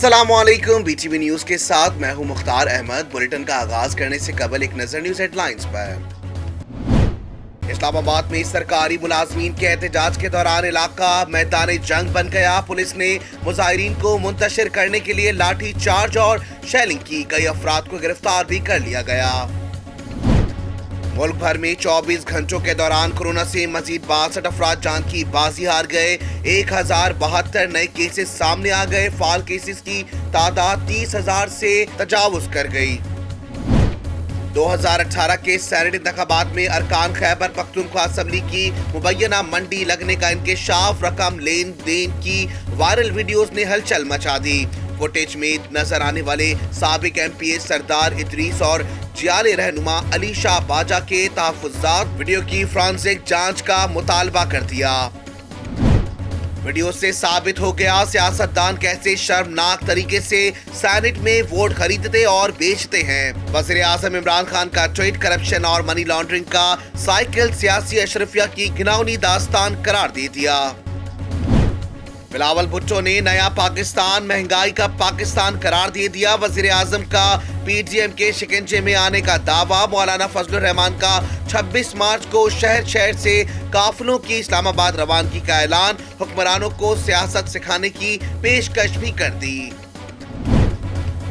अस्सलामुअलैकुम, BTV news के साथ मैं हूं मुख्तार अहमद। बुलेटिन का आगाज करने से कबल एक नजर न्यूज हेडलाइंस पर। इस्लामाबाद में सरकारी मुलाजमीन के एहतजाज के दौरान इलाका मैदान जंग बन गया। पुलिस ने मुजाहिरीन को मुंतशिर करने के लिए लाठी चार्ज और शेलिंग की। कई अफराद को गिरफ्तार भी कर लिया गया। मुल्क भर में 24 घंटों के दौरान कोरोना से मजीद 62 अफराद जान की बाजी हार गए। 1072 नए केसेस सामने आ गए। फाल केसेस की तादाद 30,000 से तजावुज कर गई। 2018 के सेनेट इंतखाबात में अरकान खैबर पख्तूनख्वा असम्बली की मुबैना मंडी लगने का इंकशाफ। रकम लेन देन की वायरल वीडियोस ने हलचल मचा दी। फुटेज में नजर आने वाले साबिक एमपीए सरदार इदरीस और जियाले रहनुमा अली शाह बाजा के तहफ्फुज़ात वीडियो की फॉरेंसिक जांच का मुतालबा कर दिया। वीडियो से साबित हो गया सियासतदान कैसे शर्मनाक तरीके से सेनेट में वोट खरीदते और बेचते हैं। वज़ीर आज़म इमरान खान का ट्वीट करप्शन और मनी लॉन्ड्रिंग का साइकिल सियासी अशरफिया की घिनौनी दास्तान करार दे दिया। बिलावल भुट्टो ने नया पाकिस्तान महंगाई का पाकिस्तान करार दे दिया। वज़ीर आज़म का पीडीएम के शिकंजे में आने का दावा। मौलाना फजलुर रहमान का 26 मार्च को शहर शहर से काफिलों की इस्लामाबाद रवानगी का ऐलान। हुक्मरानों को सियासत सिखाने की पेशकश भी कर दी।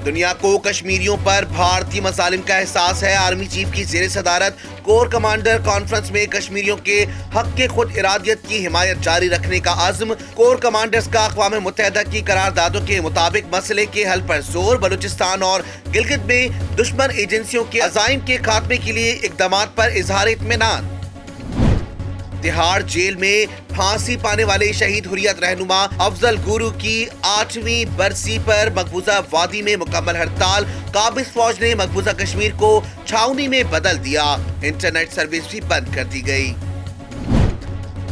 दुनिया को कश्मीरियों पर भारतीय मसालिम का एहसास है। आर्मी चीफ की ज़ेरे सदारत कोर कमांडर कॉन्फ्रेंस में कश्मीरियों के हक के खुद इरादियत की हिमायत जारी रखने का आज़म। कोर कमांडर्स का अक़वाम मुत्तहिदा की करारदादों के मुताबिक मसले के हल पर जोर। बलूचिस्तान और गिलगित में दुश्मन एजेंसियों के अज़ाइम के खात्मे के लिए इक़दामात पर इजहार इत्मीनान। तिहाड़ जेल में फांसी पाने वाले शहीद हुर्रियत रहनुमा अफजल गुरु की 8वीं बरसी पर मकबूजा वादी में मुकम्मल हड़ताल। काबिज फौज ने मकबूजा कश्मीर को छावनी में बदल दिया। इंटरनेट सर्विस भी बंद कर दी गई।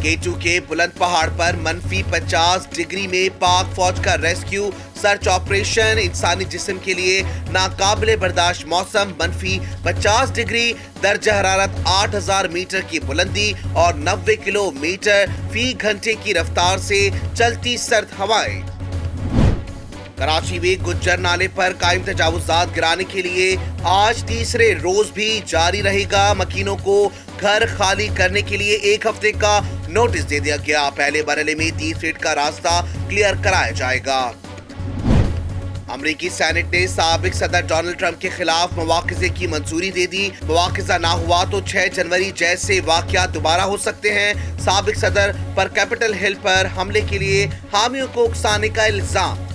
K2 के बुलंद पहाड़ पर -50 डिग्री में पाक फौज का रेस्क्यू सर्च ऑपरेशन। इंसानी जिस्म के लिए नाकाबिले बर्दाश्त मौसम। -50 डिग्री दर्जा हरारत 8000 मीटर की बुलंदी और 90 किलोमीटर फी घंटे की रफ्तार से चलती सर्द हवाएं। कराची में गुज्जर नाले पर कायम तजावुज़ात गिराने के लिए आज तीसरे रोज भी जारी रहेगा। मकीनों को घर खाली करने के लिए 1 हफ्ते का नोटिस दे दिया गया। पहले मरहले में 30 फीट का रास्ता क्लियर कराया जाएगा। अमरीकी सेनेट ने साबिक सदर डोनाल्ड ट्रंप के खिलाफ मुवाख़ज़े की मंजूरी दे दी। मुवाख़ज़ा ना हुआ तो 6 जनवरी जैसे वाक़यात दोबारा हो सकते हैं। साबिक सदर पर कैपिटल हिल पर हमले के लिए हामियों को उकसाने का इल्जाम।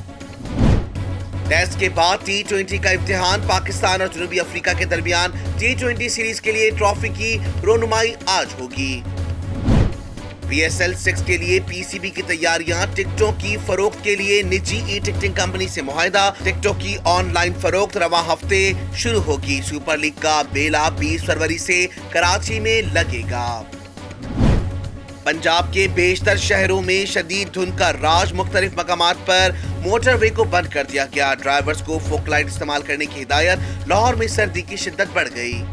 टेस्ट के बाद T20 का इम्तिहान। पाकिस्तान और जनूबी अफ्रीका के दरमियान T20 सीरीज के लिए ट्रॉफी की रोनुमाई आज होगी। PSL 6 के लिए PCB की तैयारियां। टिकटों की फरोख्त के लिए निजी ई टिकटिंग कंपनी से मुआहिदा। टिकटों की ऑनलाइन फरोख्त रवां हफ्ते शुरू होगी। सुपर लीग का बेला 20 फरवरी से कराची में लगेगा। पंजाब के बेशतर शहरों में शदीद धुंध का राज। मुख्तलिफ मकामात पर मोटरवे को बंद कर दिया गया। ड्राइवर्स को फोक लाइट इस्तेमाल करने की हिदायत। लाहौर में सर्दी की शिद्दत बढ़ गई।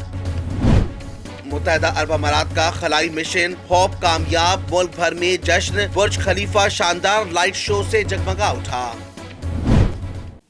मुत्तहिदा अरब अमारात का खलाई मिशन होप कामयाब। मुल्क भर में जश्न। बुर्ज खलीफा शानदार लाइट शो से जगमगा उठा।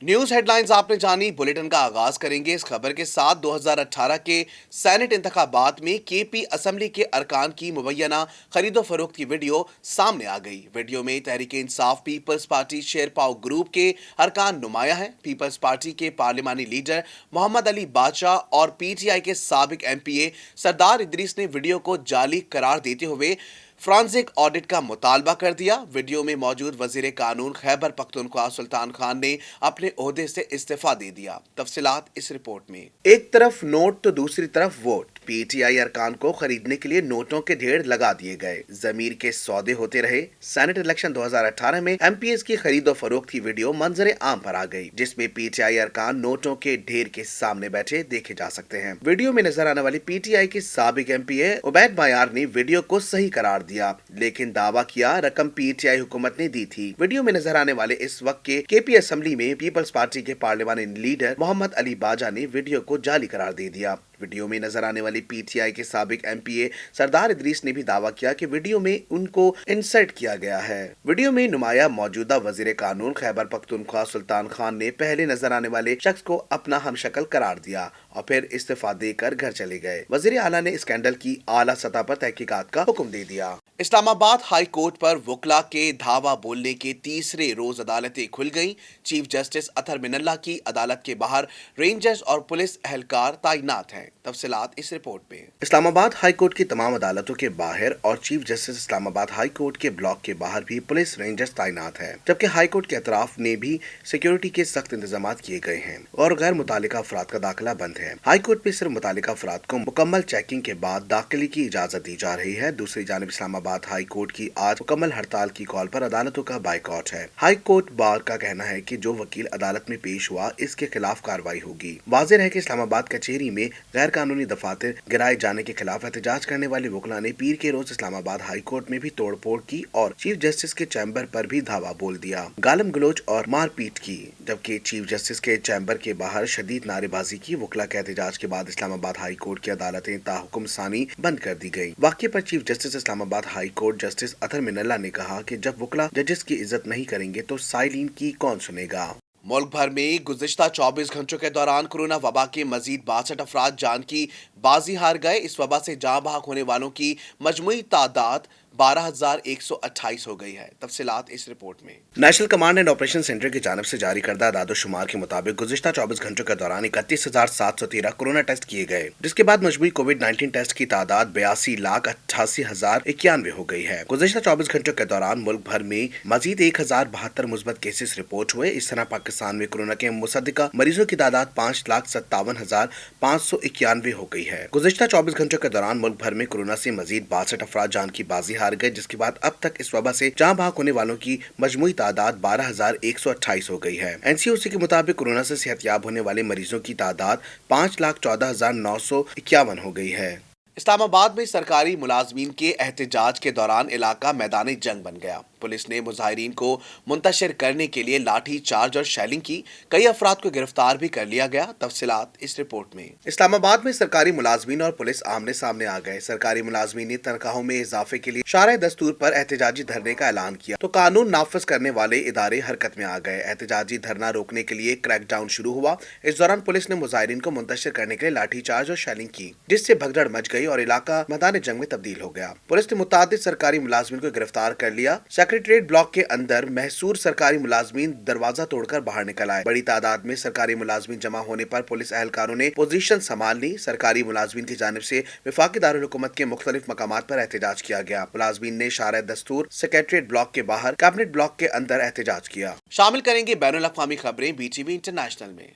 न्यूज हेडलाइंस आपने जानी। बुलेटिन का आगाज करेंगे इस खबर के साथ। 2018 के सेनेट इंतखाबात में केपी असम्बली के अरकान की मुबैना खरीदो फरोख्त की वीडियो सामने आ गई। वीडियो में Tehreek Insaf peoples party Sherpao group के अरकान नुमाया हैं। पीपल्स पार्टी के पार्लिमानी लीडर मोहम्मद अली बाचा और PTI के साबिक MPA सरदार इदरीस ने वीडियो को जाली करार देते हुए फॉरेंसिक ऑडिट का मुतालबा कर दिया। वीडियो में मौजूद वजीर कानून खैबर पख्तूनख्वा सुल्तान खान ने अपने ओहदे से इस्तीफा दे दिया। तफसीलात इस रिपोर्ट में। एक तरफ नोट तो दूसरी तरफ वोट। PTI अरकान को खरीदने के लिए नोटों के ढेर लगा दिए गए। जमीर के सौदे होते रहे। सेनेट इलेक्शन 2018 में MPs की खरीदो फरोख्त की वीडियो मंजरे आम पर आ गई, जिसमें PTI अरकान नोटों के ढेर के सामने बैठे देखे जा सकते हैं। वीडियो में नजर आने वाली PTI के साबिक MPA उबैद बायार ने वीडियो को सही करार दिया, लेकिन दावा किया रकम PTI हुकूमत ने दी थी। वीडियो में नजर आने वाले इस वक्त के KP असम्बली में पीपल्स पार्टी के पार्लिमानी लीडर मोहम्मद अली बाजा ने वीडियो को जाली करार दे दिया। वीडियो में नजर आने वाली पीटीआई के साबिक एमपीए सरदार इदरीस ने भी दावा किया कि वीडियो में उनको इंसल्ट किया गया है। वीडियो में नुमाया मौजूदा वजीर कानून खैबर पख्तूनख्वा सुल्तान खान ने पहले नजर आने वाले शख्स को अपना हमशक्ल करार दिया और फिर इस्तीफा देकर घर चले गए। वजीर आला ने स्कैंडल की आला सतह पर तहकीकात का हुक्म दे दिया। इस्लामाबाद हाई कोर्ट पर वकला के धावा बोलने के तीसरे रोज अदालतें खुल गईं। चीफ जस्टिस अतहर मिनल्ला की अदालत के बाहर रेंजर्स और पुलिस एहलकार तैनात हैं। तफसीलात इस रिपोर्ट में। इस्लामाबाद हाई कोर्ट की तमाम अदालतों के बाहर और chief justice Islamabad high court के ब्लॉक के बाहर भी पुलिस रेंजर्स तैनात है, जबकि हाई कोर्ट के अतराफ ने भी सिक्योरिटी के सख्त इंतजाम किए गए हैं और गैर मुतालिका अफराद का दाखिला बंद है। हाई कोर्ट में सिर्फ मुतालिका अफराद को मुकम्मल चेकिंग के बाद दाखिले की इजाजत दी जा रही है। दूसरी जानिब इस्लामाबाद हाई कोर्ट की आज मुकम्मल हड़ताल की कॉल पर अदालतों का बाइकआउट है। हाई कोर्ट बार का कहना है कि जो वकील अदालत में पेश हुआ इसके खिलाफ कार्रवाई होगी। वाज़ेह है कि इस्लामाबाद कचहरी में गैर कानूनी दफातर गिराए जाने के खिलाफ एहतजाज करने वाले वकला ने पीर के रोज इस्लामाबाद हाई कोर्ट में भी तोड़फोड़ की और चीफ जस्टिस के चैम्बर पर भी धावा बोल दिया, गालम गलोच और मारपीट की, जबकि चीफ जस्टिस के चैम्बर के बाहर शदीद नारेबाजी की। वकला के एहतजाज के बाद इस्लामाबाद हाई कोर्ट की अदालतें ताहुकुम सानी बंद कर दी गयी। वाक़े पर chief justice Islamabad high court justice Athar Minallah ने कहा कि जब वकला जजेस की इज्जत नहीं करेंगे तो साइलिन की कौन सुनेगा। मुल्क भर में गुज़िश्ता 24 घंटों के दौरान कोरोना वबा के मजीद 62 अफराद जान की बाजी हार गए। इस वबा से जाँ बहक होने वालों की मजमूई तादाद 12,128 हो गई है। तफसीलात इस रिपोर्ट में। National command and operation centre की जानिब से जारी करदा दादोशुमार के मुताबिक गुज़िश्ता 24 घंटों के दौरान 31,713 कोरोना टेस्ट किए गए, जिसके बाद मजमूई कोविड-19 टेस्ट की तादाद 82,88,091 हो गई है। गुज़िश्ता 24 घंटों के दौरान मुल्क भर में मजीद 1,072 मुस्बत केसेस रिपोर्ट हुए। इस तरह पाकिस्तान में कोरोना के मुसद्दिका मरीजों की तादाद 5,57,591 हो गई है। गुज़िश्ता 24 घंटों के दौरान मुल्क भर में कोरोना से मजीद 62 अफराद जान की बाजी हार गए, जिसके बाद अब तक इस वबा से जाँ बहक होने वालों की मजमूई तादाद 12,128 हो गई है। एनसीओसी के मुताबिक कोरोना से सेहतयाब होने वाले मरीजों की तादाद 5,14,951 हो गई है। इस्लामाबाद में सरकारी मुलाजमीन के एहतजाज के दौरान इलाका मैदानी जंग बन गया। पुलिस ने मुजाहिरीन को मुंतशिर करने के लिए लाठी चार्ज और शेलिंग की। कई अफराद को गिरफ्तार भी कर लिया गया। तफसीलात इस रिपोर्ट में। इस्लामाबाद में सरकारी मुलाजमीन और पुलिस आमने सामने आ गए। सरकारी मुलाजमीन ने तनख्वाहों में इजाफे के लिए शारा दस्तूर पर एहतजाजी धरने का ऐलान किया तो कानून नाफिज करने वाले इदारे हरकत में आ गए। एहतजाजी धरना रोकने के लिए क्रैकडाउन शुरू हुआ। इस दौरान पुलिस ने मुजाहिरीन को मुंतशिर करने के लिए लाठी चार्ज और शेलिंग की, जिससे भगदड़ मच गई और इलाका मैदान जंग में तब्दील हो गया। पुलिस ने मुतादिद सरकारी मुलाजमीन को गिरफ्तार कर लिया। सेक्रेटरीट ब्लॉक के अंदर महसूर सरकारी मुलाजमीन दरवाजा तोड़कर बाहर निकल आए। बड़ी तादाद में सरकारी मुलाजमीन जमा होने पर पुलिस एहलकारों ने पोजीशन संभाल ली। सरकारी मुलाजमीन की जानिब से वफाकी दारुल हुकूमत के मुख्तलिफ मकामात पर एहतजाज किया गया। मुलाजमीन ने शारा दस्तूर, सेक्रेटरीट ब्लॉक के बाहर, कैबिनेट ब्लॉक के अंदर एहतजाज किया। शामिल करेंगे बैनुल अक़वामी खबरें बीटीवी इंटरनेशनल में।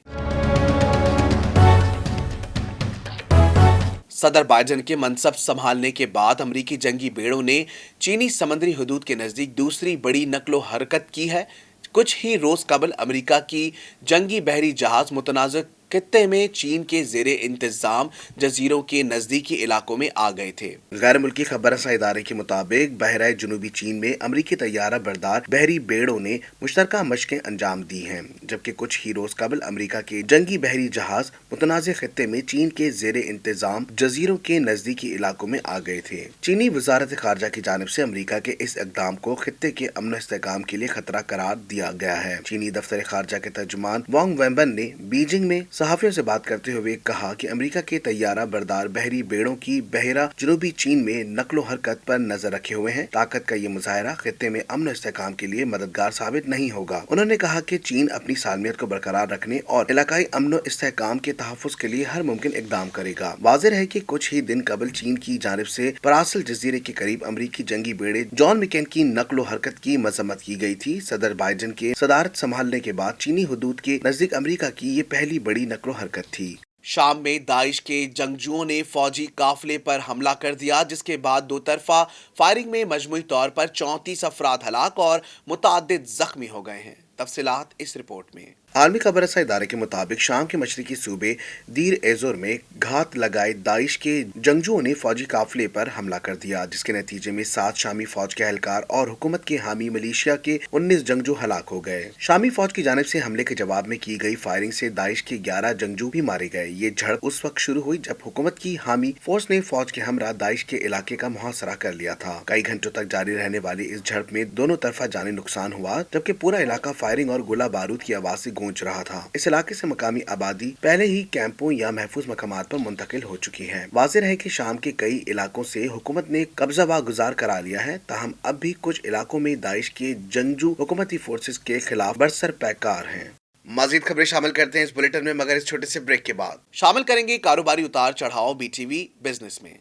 सदर बाइडेन के मनसब संभालने के बाद अमरीकी जंगी बेड़ों ने चीनी समंदरी हदूद के नजदीक दूसरी बड़ी नकलो हरकत की है। कुछ ही रोज कबल अमेरिका की जंगी बहरी जहाज मुतनाज़ खित्ते में चीन के ज़ेरे इंतजाम जजीरों के नजदीकी इलाकों में आ गए थे। गैर मुल्की खबर रसा इदारे के मुताबिक बहरा जनूबी चीन में अमरीकी तैयारा बरदार बहरी बेड़ों ने मुश्तरका मशकें अंजाम दी हैं, जबकि कुछ ही रोज कबल अमरीका के जंगी बहरी जहाज मुतनाज़ खित्ते में चीन के ज़ेरे इंतजाम जजीरों के नजदीकी इलाकों में आ गए थे। चीनी वजारत खारजा की जानिब से अमरीका के इस इक़दाम को खित्ते के अमन इस्तेहकाम के लिए खतरा करार दिया गया है। चीनी दफ्तर खारजा के तर्जुमान वांग वेबन ने बीजिंग में सहाफियों से बात करते हुए कहा कि अमेरिका के तैयारा बरदार बहरी बेड़ों की बहरा जनूबी चीन में नकलो हरकत पर नजर रखे हुए हैं। ताकत का ये मुजाहरा खित्ते में अमन इस्तेहकाम के लिए मददगार साबित नहीं होगा। उन्होंने कहा कि चीन अपनी सालमियत को बरकरार रखने और इलाकाई अमन इस्तेहकाम के तहफ़्फ़ुज़ के लिए हर मुमकिन इक़दाम करेगा। वाज़ेह है कि कुछ ही दिन कबल चीन की जानिब से परासल जजीरे के करीब अमरीकी जंगी बेड़े जॉन मैकेन की नकलो हरकत की मजम्मत की गई थी। सदर बाइडेन के सदारत संभालने के बाद चीनी हुदूद के नजदीक अमरीका की ये पहली बड़ी नकलो हरकत थी। शाम में दाइश के जंगजुओं ने फौजी काफिले पर हमला कर दिया, जिसके बाद दो तरफा फायरिंग में मजमूई तौर पर 34 अफराद हलाक और मुतअद्दिद जख्मी हो गए हैं। तफसीलात इस रिपोर्ट में। आर्मी खबर रसा इदारे के मुताबिक शाम के मशरकी सूबे दीर एजोर में घात लगाए दाइश के जंगजुओं ने फौजी काफिले पर हमला कर दिया, जिसके नतीजे में 7 शामी फौज के एहलकार और हुकूमत के हामी मलेशिया के 19 जंगजू हलाक हो गए। शामी फौज की जानिब से हमले के जवाब में की गई फायरिंग से दाइश के 11 जंगजू भी मारे गए। ये झड़प उस वक्त शुरू हुई जब हुकूमत की हामी फोर्स ने फौज के हमरा दाइश के इलाके का मुहासरा कर लिया था। कई घंटों तक जारी रहने वाली इस झड़प में दोनों तरफा जानी नुकसान हुआ, जबकि पूरा इलाका फायरिंग और गोला बारूद की आवाज से गूंज रहा था। इस इलाके से मकामी आबादी पहले ही कैंपों या महफूज मकामात पर मुंतकिल हो चुकी है। वाज़ेह है कि शाम के कई इलाकों से हुकूमत ने कब्जा वागुजार करा लिया है, ताहम अब भी कुछ इलाकों में दाइश के जंगजू हुकूमती फोर्सेस के खिलाफ बरसर पैकार हैं। मजीद खबरें शामिल करते हैं इस बुलेटिन में, मगर इस छोटे से ब्रेक के बाद शामिल करेंगे कारोबारी उतार चढ़ाव बीटीवी बिजनेस में।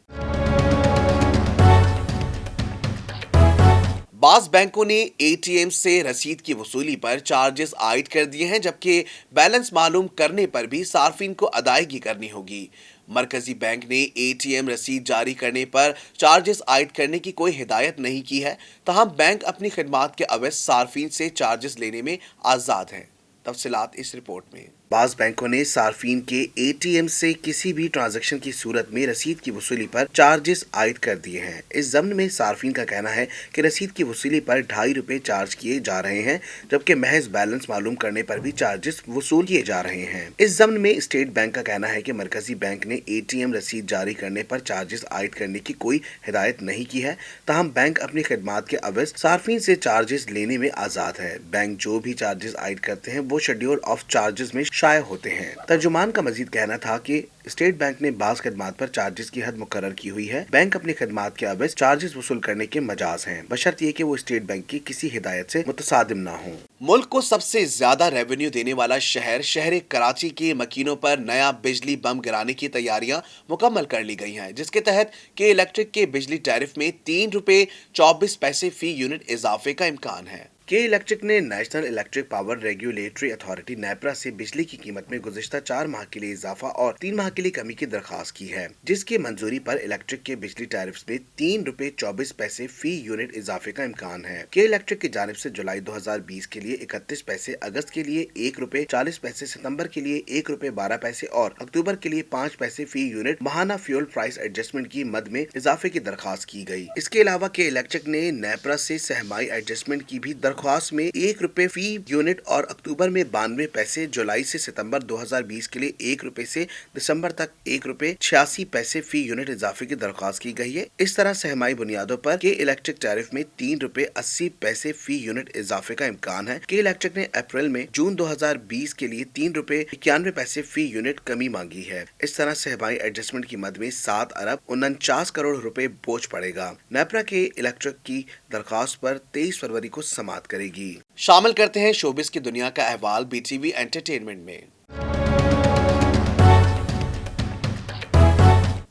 बास बैंकों ने एटीएम से रसीद की वसूली पर चार्जेस आयद कर दिए हैं, जबकि बैलेंस मालूम करने पर भी सार्फिन को अदायगी करनी होगी। मरकजी बैंक ने एटीएम रसीद जारी करने पर चार्जेस आयद करने की कोई हिदायत नहीं की है, ताहम बैंक अपनी खिदमात के अवज़ सार्फिन से चार्जेस लेने में आज़ाद है। तफसीलात इस रिपोर्ट में। बास बैंकों ने सार्फिन के एटीएम से किसी भी ट्रांजैक्शन की सूरत में रसीद की वसूली पर चार्जेस आयद कर दिए हैं। इस ज़म्न में सार्फिन का कहना है कि रसीद की वसूली पर 2.5 रुपये चार्ज किए जा रहे हैं, जबकि महज बैलेंस मालूम करने पर भी चार्जेस वसूल किए जा रहे हैं। इस ज़म्न में स्टेट बैंक का कहना है कि मरकजी बैंक ने एटीएम रसीद जारी करने पर चार्जेस आयद करने की कोई हिदायत नहीं की है, ताहम बैंक अपनी खिदमात के अवज़ सार्फिन से चार्जेस लेने में आज़ाद है। बैंक जो भी चार्जेस आयद करते हैं वो शेड्यूल ऑफ चार्जेस में शाया होते हैं। तर्जुमान का मजीद कहना था कि स्टेट बैंक ने बास खदमात पर चार्जेस की हद मुकर्रर की हुई है। बैंक अपनी खदमात के अवज़ चार्जेस वसूल करने के मजाज हैं, बशर्ते कि वो स्टेट बैंक की किसी हिदायत से मुतसादिम ना हो। मुल्क को सबसे ज्यादा रेवेन्यू देने वाला शहर कराची के मकीनों पर नया बिजली बम गिराने की तैयारियां मुकम्मल कर ली गई हैं, जिसके तहत के इलेक्ट्रिक के बिजली टैरिफ में 3 रुपए 24 पैसे फी यूनिट इजाफे का इम्कान है। के इलेक्ट्रिक ने national electric power regulatory authority NEPRA से बिजली की कीमत में गुज़िश्ता 4 माह के लिए इजाफा और 3 माह के लिए कमी की दरख्वास्त की है, जिसकी मंजूरी पर इलेक्ट्रिक के बिजली टैरिफ्स में 3 रुपए 24 पैसे फी यूनिट इजाफे का इम्कान है। के इलेक्ट्रिक की जानिब से जुलाई 2020 के लिए 31 पैसे, अगस्त के लिए 1 रुपए 40 पैसे, सितंबर के लिए 1 रुपए 12 पैसे और अक्टूबर के लिए 5 पैसे फी यूनिट माहाना फ्यूल प्राइस एडजस्टमेंट की मद में इजाफे की दरख्वास्त की गई। इसके अलावा के इलेक्ट्रिक ने नेपरा से सहमाई एडजस्टमेंट की भी दरख्वास्त में 1 रुपए फी यूनिट और अक्टूबर में 92 पैसे, जुलाई से सितंबर 2020 के लिए 1 रुपए से दिसंबर तक 1 रुपए 86 पैसे फी यूनिट इजाफे की दरख्वास्त की गई है। इस तरह सहमाई बुनियादों पर के इलेक्ट्रिक टैरिफ में 3 रुपए 80 पैसे फी यूनिट इजाफे का इम्कान है। के इलेक्ट्रिक ने अप्रैल में जून 2020 के लिए 3 रुपए 91 पैसे फी यूनिट कमी मांगी है। इस तरह सहमाई एडजस्टमेंट की मद में 7 अरब 49 करोड़ रुपए बोझ पड़ेगा। नेपरा के इलेक्ट्रिक की दरख्वास्त पर 23 फरवरी को समाअत करेगी। शामिल करते हैं शोबिस की दुनिया का अहवाल बीटीवी एंटरटेनमेंट में।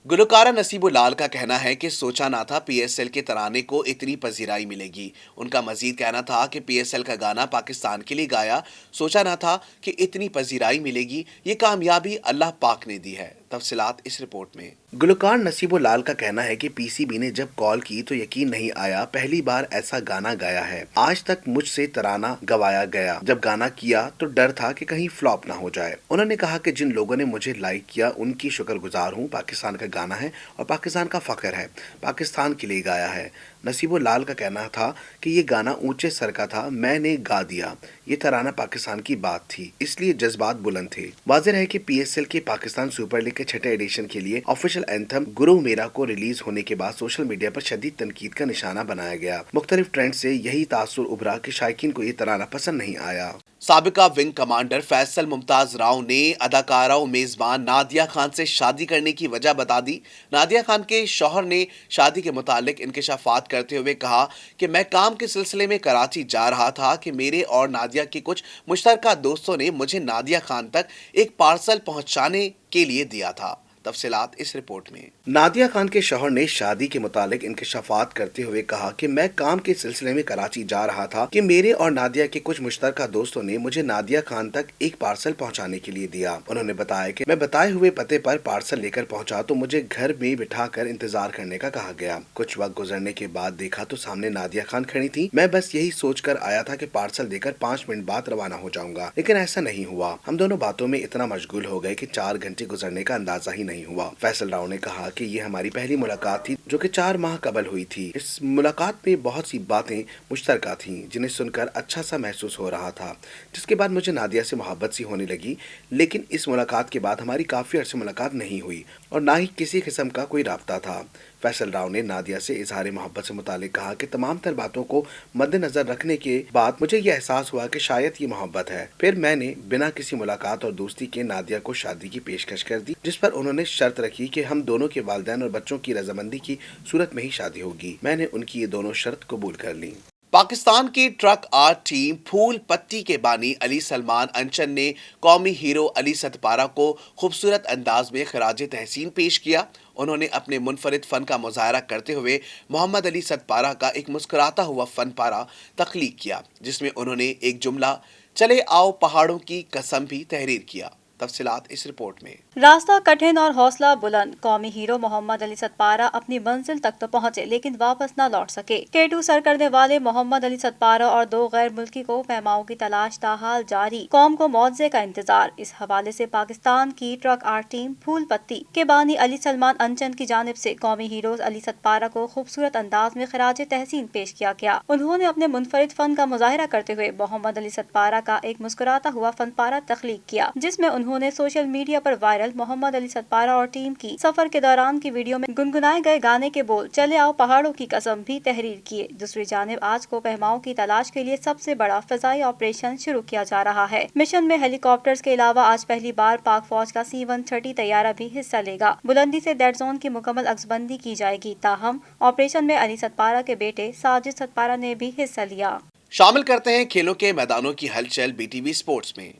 गुलकारा नसीबो लाल का कहना है कि सोचा ना था पीएसएल के तराने को इतनी पजीराई मिलेगी। उनका मजीद कहना था कि पीएसएल का गाना पाकिस्तान के लिए गाया, सोचा ना था कि इतनी पजीराई मिलेगी, ये कामयाबी अल्लाह पाक ने दी है। तफसीलात इस रिपोर्ट में। गुलकार नसीबो लाल का कहना है कि पीसीबी ने जब कॉल की तो यकीन नहीं आया, पहली बार ऐसा गाना गाया है। आज तक मुझसे तराना गवाया गया, जब गाना किया तो डर था कि कहीं फ्लॉप ना हो जाए। उन्होंने कहा कि जिन लोगों ने मुझे लाइक किया उनकी शुक्रगुजार हूँ। पाकिस्तान का गाना है और पाकिस्तान का फख्र है, पाकिस्तान के लिए गाया है। नसीबो लाल का कहना था कि ये गाना ऊंचे सर का था, मैंने गा दिया। ये तराना पाकिस्तान की बात थी, इसलिए जज्बात बुलंद थे। वाज़ेह है कि पीएसएल के पाकिस्तान सुपर लीग के 6ठे एडिशन के लिए ऑफिशियल एंथम गुरु मेरा को रिलीज होने के बाद सोशल मीडिया पर शदीद तनकीद का निशाना बनाया गया। मुख्तलिफ ट्रेंड से यही तासुर उभरा कि शायकीन को ये तराना पसंद नहीं आया। साबिका विंग कमांडर फैसल मुमताज राव ने अदाकारा और मेजबान नादिया खान से शादी करने की वजह बता दी। नादिया खान के शौहर ने शादी के मुतालिक इंकशाफात करते हुए कहा कि मैं काम के सिलसिले में कराची जा रहा था कि मेरे और नादिया के कुछ मुश्तरका दोस्तों ने मुझे नादिया खान तक एक पार्सल पहुंचाने के लिए दिया था। तफसीलात इस रिपोर्ट में। नादिया खान के शौहर ने शादी के मुतालिक इंकशाफात करते हुए कहा कि मैं काम के सिलसिले में कराची जा रहा था कि मेरे और नादिया के कुछ मुश्तरका दोस्तों ने मुझे नादिया खान तक एक पार्सल पहुंचाने के लिए दिया। उन्होंने बताया कि मैं बताए हुए पते पर पार्सल लेकर पहुंचा तो मुझे घर में बिठाकर इंतजार करने का कहा गया। कुछ वक्त गुजरने के बाद देखा तो सामने नादिया खान खड़ी थी। मैं बस यही सोचकर आया था कि पार्सल देकर 5 मिनट बाद रवाना हो जाऊंगा, लेकिन ऐसा नहीं हुआ। हम दोनों बातों में इतना मशगूल हो गए कि 4 घंटे गुजरने का अंदाजा ही नहीं हुआ। फैसल राव ने कहा कि ये हमारी पहली मुलाकात थी जो कि 4 माह कबल हुई थी। इस मुलाकात में बहुत सी बातें मुश्तरका थीं जिन्हें सुनकर अच्छा सा महसूस हो रहा था, जिसके बाद मुझे नादिया से मोहब्बत सी होने लगी। लेकिन इस मुलाकात के बाद हमारी काफी अरसे मुलाकात नहीं हुई और ना ही किसी किस्म का कोई राब्ता था। फैसल राव ने नादिया से इजहार मोहब्बत से मुतालिक कहा कि तमाम तर बातों को मद्देनजर रखने के बाद मुझे ये एहसास हुआ कि शायद ये मोहब्बत है। फिर मैंने बिना किसी मुलाकात और दोस्ती के नादिया को शादी की पेशकश कर दी, जिस पर उन्होंने शर्त रखी कि हम दोनों के वालिदैन और बच्चों की रजामंदी की सूरत में ही शादी होगी। मैंने उनकी ये दोनों शर्त कबूल कर ली। पाकिस्तान की ट्रक आर्ट टीम फूल पत्ती के बानी अली सलमान अंचन ने कौमी हीरो अली सतपारा को खूबसूरत अंदाज में खराज तहसीन पेश किया। उन्होंने अपने मुनफरिद फन का मुजाहरा करते हुए मोहम्मद अली सतपारा का एक मुस्कुराता हुआ फन पारा तख्लीक किया, जिसमें उन्होंने एक जुमला चले आओ पहाड़ों की कसम भी तहरीर किया। तफसीलात इस रिपोर्ट में। रास्ता कठिन और हौसला बुलंद। कौमी हीरो मोहम्मद अली सतपारा अपनी मंजिल तक तो पहुंचे लेकिन वापस न लौट सके। K2 सर करने वाले मोहम्मद अली सतपारा और 2 गैर मुल्की को पैमाओं की तलाश ताहाल जारी। कौम को मुआवजे का इंतजार। इस हवाले से पाकिस्तान की ट्रक आर्ट टीम फूल पत्ती के बानी अली सलमान अंचन की जानिब से कौमी हीरोज अली सतपारा को खूबसूरत अंदाज में खराज तहसीन पेश किया गया। उन्होंने अपने मुनफरिद फन का मुजाहिरा करते हुए मोहम्मद अली सतपारा का एक मुस्कुराता हुआ फन पारा तख्लीक किया, जिसमें उन्होंने सोशल मीडिया पर वायरल मोहम्मद अली सतपारा और टीम की सफर के दौरान की वीडियो में गुनगुनाए गए गाने के बोल चले आओ पहाड़ों की कसम भी तहरीर किए। दूसरी जानिब आज को पैमाओं की तलाश के लिए सबसे बड़ा फजाई ऑपरेशन शुरू किया जा रहा है। मिशन में हेलीकॉप्टर्स के अलावा आज पहली बार पाक फौज का C-130 तैयारा भी हिस्सा लेगा। बुलंदी से डेड जोन की मुकम्मल अक्सबंदी की जाएगी। ताहम ऑपरेशन में अली सतपारा के बेटे साजिद सतपारा ने भी हिस्सा लिया। शामिल करते हैं खेलों के मैदानों की हलचल BTV स्पोर्ट्स में।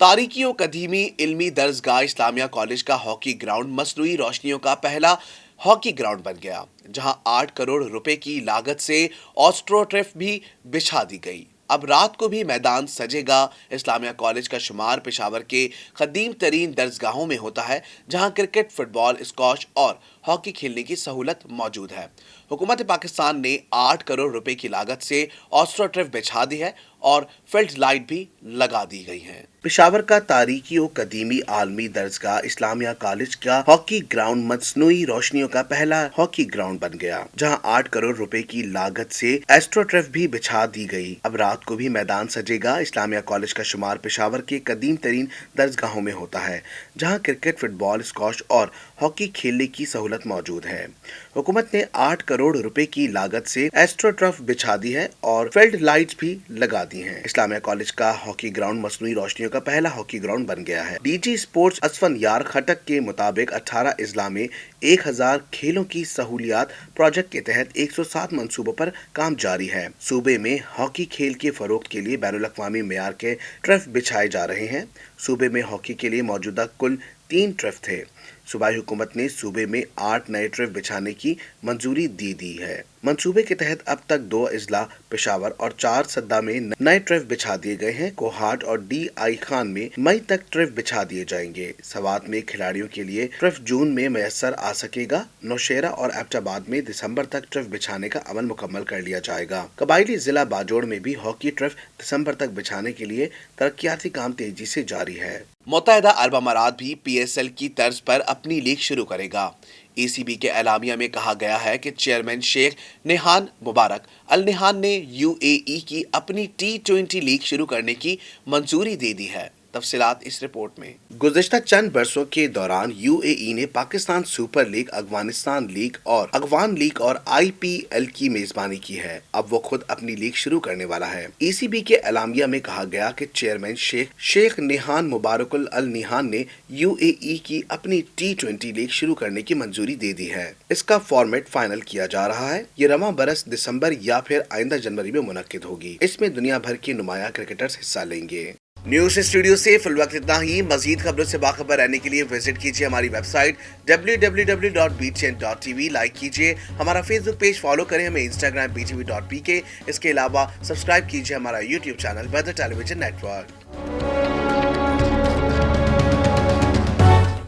तारीखियों कदीमी इल्मी दर्जगाह इस्लामिया कॉलेज का हॉकी ग्राउंड मसनूई रोशनियों का पहला हॉकी ग्राउंड बन गया, जहां 8 करोड़ रुपए की लागत से ऑस्ट्रोटर्फ भी बिछा दी गई। अब रात को भी मैदान सजेगा। इस्लामिया कॉलेज का शुमार पेशावर के कदीम तरीन दर्जगाहों में होता है, जहां क्रिकेट, फुटबॉल, स्क्वॉश और हॉकी खेलने की सहूलत मौजूद है। हुकूमत पाकिस्तान ने 8 करोड़ रुपए की लागत से ऑस्ट्रोटर्फ बिछा दी है और फील्ड लाइट भी लगा दी गई है। पेशावर का तारीखी और कदीमी आलमी दर्जगाह इस्लामिया कॉलेज का हॉकी ग्राउंड मसनूई रोशनियों का पहला हॉकी ग्राउंड बन गया, जहां 8 करोड़ रुपए की लागत से एस्ट्रोटर्फ भी बिछा दी गई। अब रात को भी मैदान सजेगा। इस्लामिया कॉलेज का शुमार पेशावर के कदीम तरीन दर्जगाहों में होता है, जहां क्रिकेट, फुटबॉल, स्क्वॉश और हॉकी खेलने की सहूलत मौजूद है। हुकूमत ने 8 करोड़ रुपए की लागत से एस्ट्रोटर्फ बिछा दी है और फील्ड लाइट्स भी लगा दी हैं। इस्लामिया कॉलेज का हॉकी ग्राउंड मसनूई रोशनियों का पहला हॉकी ग्राउंड बन गया है। DG स्पोर्ट्स असफन यार खटक के मुताबिक 18 अजला में 1000 खेलों की सहूलियात प्रोजेक्ट के तहत 107 मंसूबों पर काम जारी है। सूबे में हॉकी खेल के फरोख्त के लिए बैनुल अक़वामी मेयार के ट्रफ बिछाए जा रहे हैं। सूबे में हॉकी के लिए मौजूदा कुल 3 ट्रफ थे। सूबाई हुकूमत ने सूबे में 8 नए ट्रफ बिछाने की मंजूरी दी है। मंसूबे के तहत अब तक 2 अजला पेशावर और 4 सद्दा में नए ट्रफ बिछा दिए गए हैं। कोहाट और DI खान में मई तक ट्रफ बिछा दिए जाएंगे। सवात में खिलाड़ियों के लिए ट्रफ जून में मैसर आ सकेगा। नौशेरा और एबटाबाद में दिसंबर तक ट्रफ बिछाने का अमल मुकम्मल कर लिया जाएगा। कबायली जिला बाजोड़ में भी हॉकी ट्रफ दिसंबर तक बिछाने के लिए तरक्याती काम तेजी से जारी है। मुत्तहिदा अरब अमारात भी PSL की तर्ज पर अपनी लीग शुरू करेगा। ECB के एलामिया में कहा गया है कि चेयरमैन शेख नेहान मुबारक अल नेहान ने UAE की अपनी T20 लीग शुरू करने की मंजूरी दे दी है। तफसीलात इस रिपोर्ट में। गुज़िश्ता चंद बरसों के दौरान UAE ने Pakistan super league, Afghanistan league और अफगान लीग और IPL की मेजबानी की है। अब वो खुद अपनी लीग शुरू करने वाला है। ECB के एलामिया में कहा गया कि चेयरमैन शेख नेहान मुबारक अल नेहान ने UAE की अपनी T20 लीग शुरू करने की मंजूरी दे दी है। इसका फॉर्मेट फाइनल किया जा रहा है। ये रवां बरस दिसंबर या फिर आइंदा जनवरी में मुनक्किद होगी। इसमें दुनिया भर के नुमाया क्रिकेटर्स हिस्सा लेंगे। न्यूज स्टूडियो से फिल वक्त इतना ही। मजीद खबरों से बाखबर रहने के लिए विजिट कीजिए हमारी वेबसाइट www.btn.tv। लाइक कीजिए हमारा फेसबुक पेज, फॉलो करें हमें इंस्टाग्राम btv.pk। इसके अलावा सब्सक्राइब कीजिए हमारा YouTube channel weather television network.